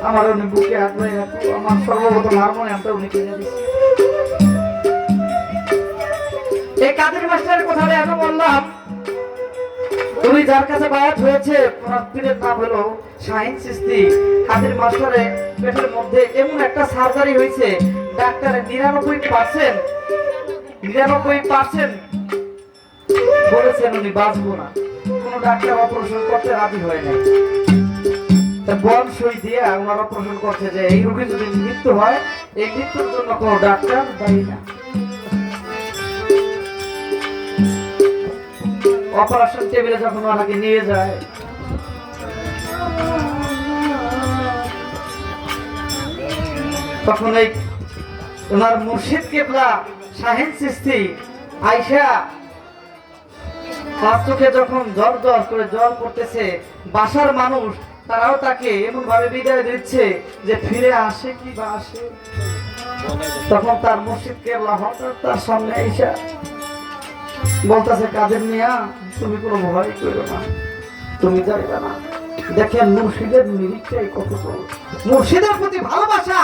আমার উনি বুকে হাত ধরে রাখো, আমার সর্বপ্রথম হারমোনিয়ামটা উনি কিনে দিচ্ছে। এই কাদের মাস্টারের কথা আমি বললাম, তুমি যার কাছে বায়াত হয়েছে ওনার পীরের নাম হলো শাহিন চিশতি। কাদের মাস্টারের পেটের মধ্যে এমন একটা সার্জারি হয়েছে, ডাক্তারের 99% বলেছেন উনি বাঁচবো না। কোন ডাক্তার অপারেশন করতে রাজি হয় নাই। বন সই দিয়ে ওনার অপারেশন করছে যে এই রোগী যদি মৃত্যু হয়, এই মৃত্যুর জন্য কোনো ডাক্তার দায়ী না। অপারেশন টেবিলে যখন ওনাকে নিয়ে যায়, তখন এই ওনার মুর্শিদ কেবলা শাহিন চিশতি আয়েশা তার চোখে যখন জ্বর জ্বর করে জল পড়তেছে, বাসার মানুষ তারাও তাকে এমন ভাবে বিদায় দিচ্ছে যে ফিরে আসে কি বা আসে। তখন তার মুর্শিদ কেবলা হঠাৎ তার সামনে আয়েশা বলতেছে, কাদের মিয়া তুমি কোনো ভয় করো না, তুমি যাইবে না। দেখেন মুর্শিদের নিরিখটাই কত বড়, মুর্শিদের প্রতি ভালোবাসা।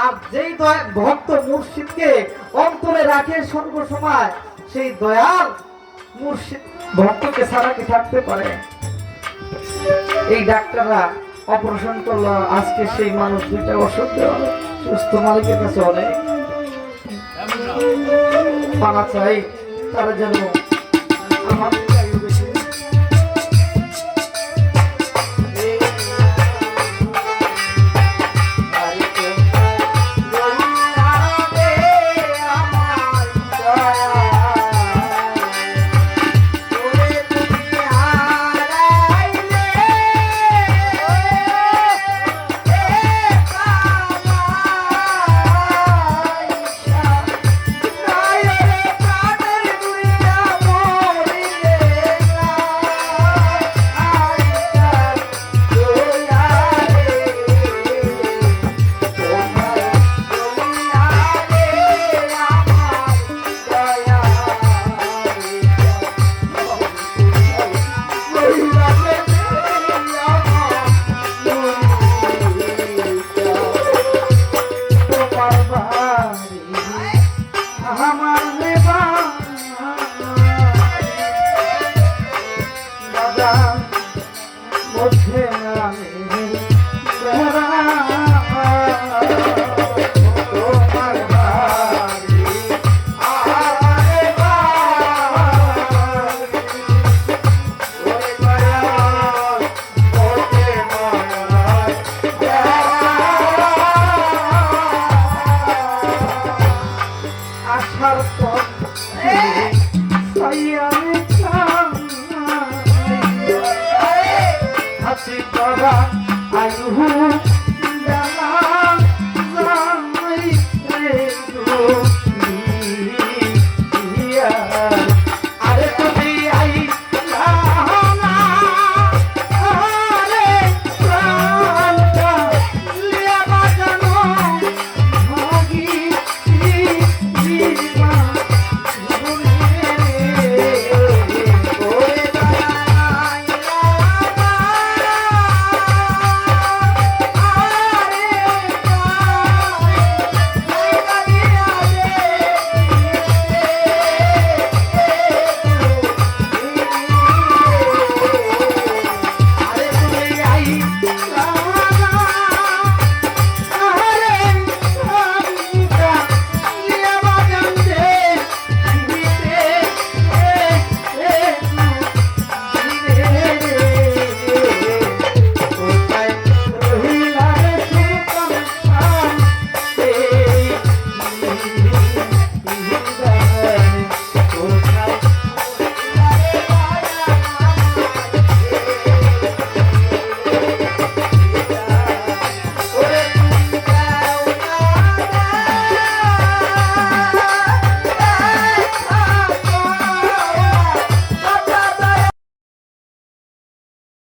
আর যেই ভক্ত মুর্শিদকে অন্তরে রাখে সর্বসময়, সেই দয়াল মুর্শিদ ভক্তকে ছাড়া কি থাকতে পারে? এই ডাক্তাররা অপারেশন করলো, আজকে সেই মানুষ দুইটা ওষুধ দেওয়া সুস্থ, মালিকের কাছে অনেক পানা চাই, তারা যেন আমার হাসি